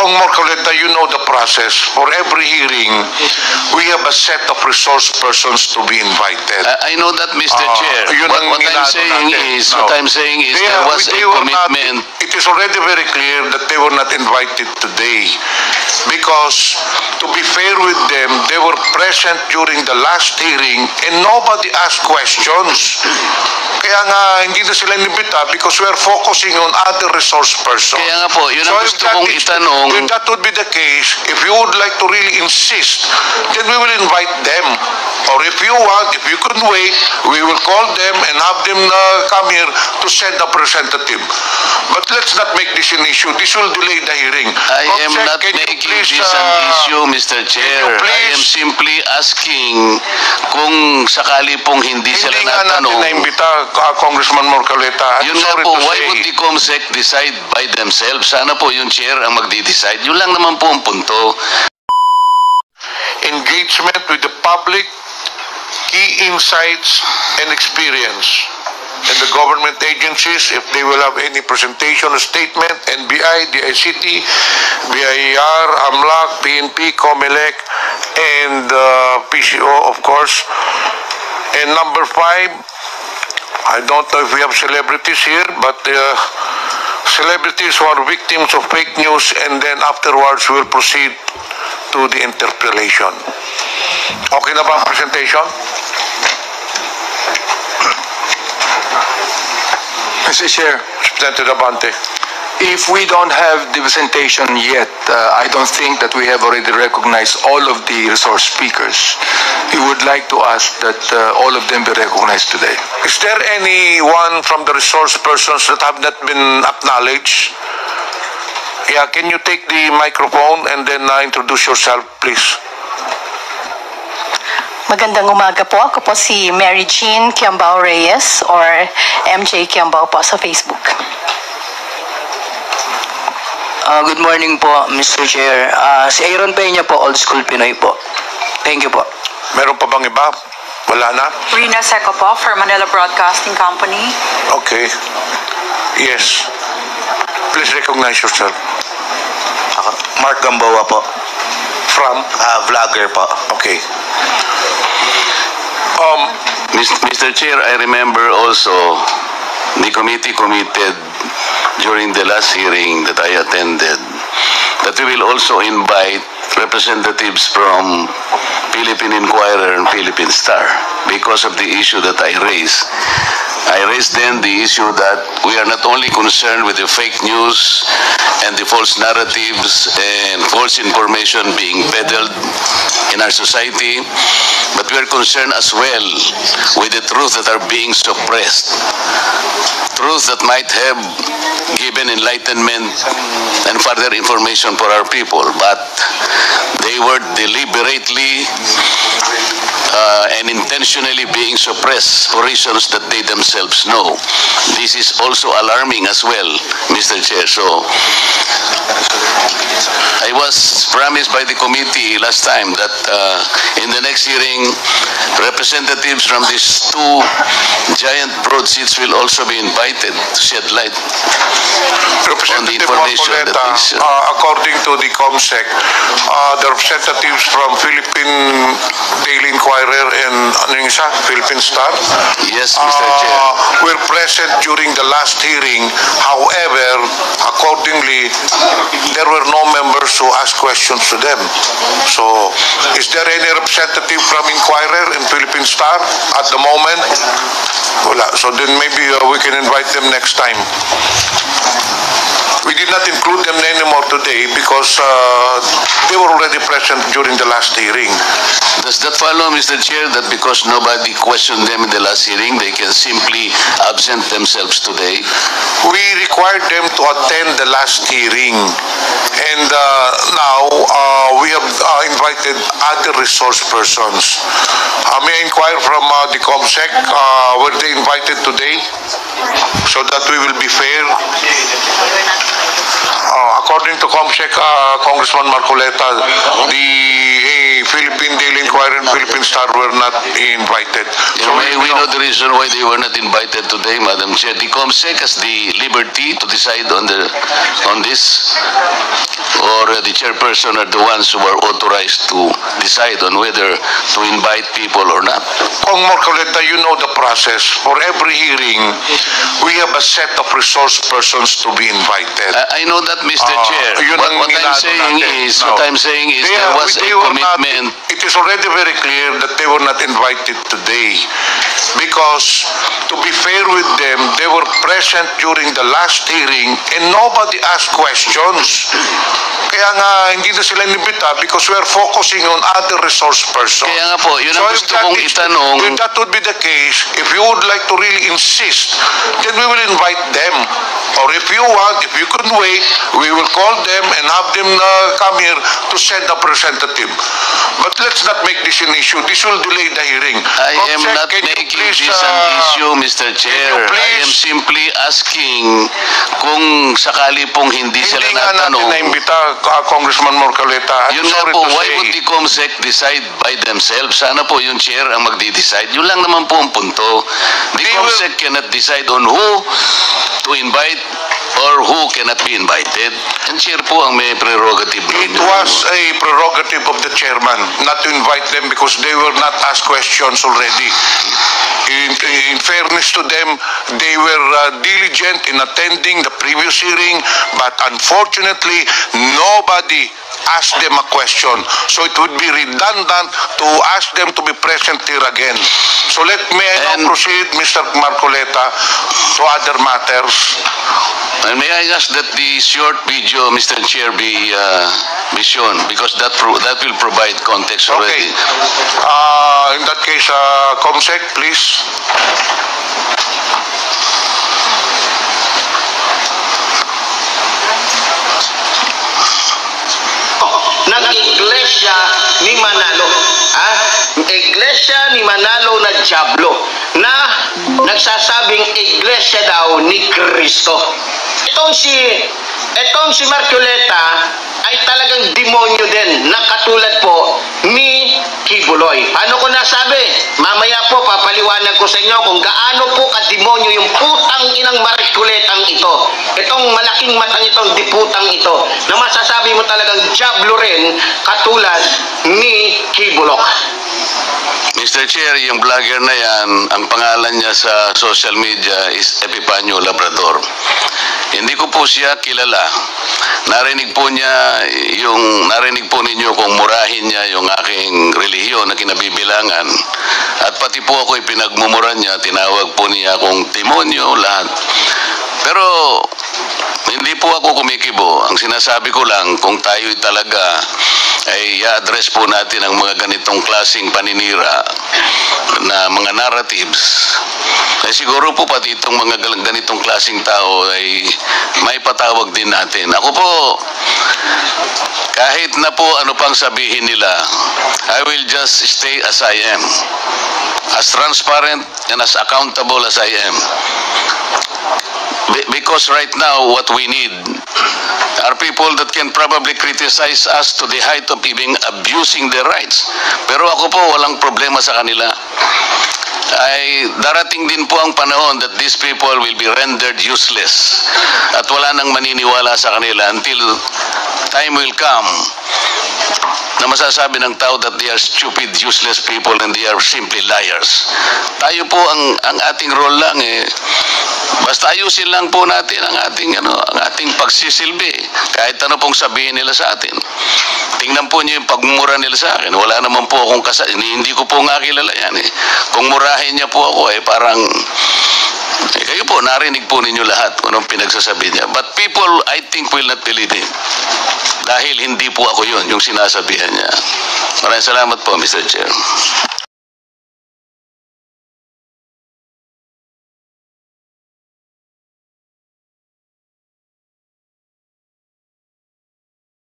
Kong Marcoleta, you know the process. For every hearing, we have a set of resource persons to be invited. I know that, Mr. Chair. Yun ang What I'm saying natin. is, No. what I'm saying is They there are- was a they were not- commitment. It is already very clear that they were not invited today because, to be fair with them, they were present during the last hearing and nobody asked questions. Kaya nga, hindi na sila inibita because we are focusing on other resource persons. Kaya nga po, yun ang if gusto that kong is- itanong. If that would be the case, if you would like to really insist, then we will invite them. Or if you want, if you couldn't wait, we will call them and have them come here to send a representative. But let's not make this an issue. This will delay the hearing. I am Comsec, not can you making please, this an issue, Mr. Chair. I please- am simply asking kung sakali pong hindi sila Hindi nga natin natanong. na-imbita, Congressman Morcaleta. I'm Yun nga sorry po, to why say. would the COMSEC decide by themselves? Sana po yung chair ang magdi-decide. Yun lang naman po ang punto. Engagement with the public, key insights and experience. And the government agencies, if they will have any presentation or statement, NBI, DICT, BIR, AMLAC, PNP, COMELEC, and PCO, of course. And number 5, I don't know if we have celebrities here, but celebrities who are victims of fake news, and then afterwards we'll proceed to the interpellation. Okay na ba ang presentation? Mr. Chair, Representative Abante. if we don't have the presentation yet, I don't think that we have already recognized all of the resource speakers. We would like to ask that all of them be recognized today. Is there anyone from the resource persons that have not been acknowledged? Yeah, can you take the microphone and then introduce yourself, please? Magandang umaga po. Ako po si Mary Jean Kiambao Reyes or MJ Kiambao po sa Facebook. Good morning po, Mr. Chair. Si Aaron Peña po, Old School Pinoy po. Thank you po. Meron pa bang iba? Wala na? Rina Seco po for Manila Broadcasting Company. Okay. Yes. Please recognize yourself. Mark Gamboa po. From? Vlogger po. Okay. Mr. Chair, I remember also the committee committed during the last hearing that I attended that we will also invite representatives from Philippine Inquirer and Philippine Star because of the issue that I raised. I raised then the issue that we are not only concerned with the fake news and the false narratives and false information being peddled in our society, but we are concerned as well with the truth that are being suppressed. Truth that might have given enlightenment and further information for our people, but they were deliberately and intentionally being suppressed for reasons that they themselves know. This is also alarming as well, Mr. Chair. So, I was promised by the committee last time that in the next hearing, representatives from these two giant broad seats will also be invited to shed light on the Representative information that Marcoleta, is... according to the COMSEC, the representatives from Philippine Daily Inquirer and ano yung isa? Philippine Star? Yes, Mr. Chair. Were present during the last hearing. However, accordingly, there were no members who asked questions to them. So, is there any representative from Inquirer and Philippine Star at the moment? Wala. So then maybe we can invite them next time. We did not include them anymore today because they were already present during the last hearing. Does that follow, Mr. Chair, that because nobody questioned them in the last hearing, they can simply absent themselves today? We required them to attend the last hearing. And now, we have invited other resource persons. May I inquire from the COMSEC, were they invited today? So that we will be fair. According to COMSEC, Congressman Marcoleta, the Philippine Daily Inquirer and Philippine Star were not invited. So we know the reason why they were not invited today, Madam Chair. The COMSEC has the liberty to decide on this, or the chairperson are the ones who are authorized to decide on whether to invite people or not. Kung Marcoleta, you know the process. For every hearing, we have a set of resource persons to be invited. I know that, Mr. Chair. Yun ang What I'm minado saying natin. is, No. what I'm saying is They there are- was a they were not- commitment. it is already very clear that they were not invited today because, to be fair with them, they were present during the last hearing and nobody asked questions. Kaya nga, hindi na sila inibita because we are focusing on other resource persons. Kaya nga po, yun ang if gusto that kong is- itanong. If that would be the case, if you would like to really insist, then we will invite them. Or if you want, if you couldn't wait, we will call them and have them come here to send a representative. But let's not make this an issue. This will delay the hearing. I am Comsec, not can you making please, this an issue, Mr. Chair. I please- am simply asking kung sakali pong hindi sila Hindi nga natin natanong. na-imbita, Congressman Morcaleta. I'm Yun nga sorry po, to why say. would the COMSEC decide by themselves? Sana po yung chair ang magdi-decide. Yun lang naman po ang punto. The They will- COMSEC cannot decide on who to invite or who cannot be invited. And chair po ang may prerogative. It was a prerogative of the chairman not to invite them because they were not asked questions already. In fairness to them, they were diligent in attending the previous hearing, but unfortunately, nobody asked them a question. So it would be redundant to ask them to be present here again. So may I And- now proceed, Mr. Marcoleta, to other matters. And may I ask that the short video, Mr. Chair, be shown because that will provide context Okay. already. In that case, Comsec, please. ng Iglesia ni Manalo. Iglesia ni Manalo na Diablo na nagsasabing iglesia daw ni Kristo. Itong si Marcoleta ay talagang demonyo din na katulad po ni Kibuloy. Paano ko nasabi? Mamaya po papaliwanag ko sa inyo kung gaano po kademonyo yung putang inang Marcoletang ito. Itong malaking matang itong diputang ito na masasabi mo talagang Diablo rin katulad ni Kibulok. Mr. Chair, yung vlogger na yan, ang pangalan niya sa social media is Epifanio Labrador. Hindi ko po siya kilala. Narinig po ninyo kung murahin niya yung aking relihiyon na kinabibilangan. At pati po ako pinagmumura niya, tinawag po niya akong demonyo, lahat. Pero hindi po ako kumikibo. Ang sinasabi ko lang, kung tayo talaga ay i-address po natin ang mga ganitong klaseng paninira na mga narratives, ay siguro po pati itong mga ganitong klaseng tao ay may patawag din natin. Ako po, kahit na po ano pang sabihin nila, I will just stay as I am. As transparent and as accountable as I am. Because right now, what we need are people that can probably criticize us to the height of even abusing their rights. Pero ako po, walang problema sa kanila. Ay darating din po ang panahon that these people will be rendered useless at wala nang maniniwala sa kanila until time will come na masasabi ng tao that they are stupid, useless people and they are simply liars. Tayo po ang ating role lang basta ayusin lang po natin ang ating pagsisilbi kahit ano pong sabihin nila sa atin. Tingnan po niyo yung pagmumura nila sa akin. Wala naman po akong hindi ko po nga kilala yan Kung murahin niya po ako parang kayo po, narinig po ninyo lahat kung anong pinagsasabi niya. But people, I think, will not believe him. Dahil hindi po ako yun, yung sinasabihan niya. Maraming salamat po, Mr. Chair.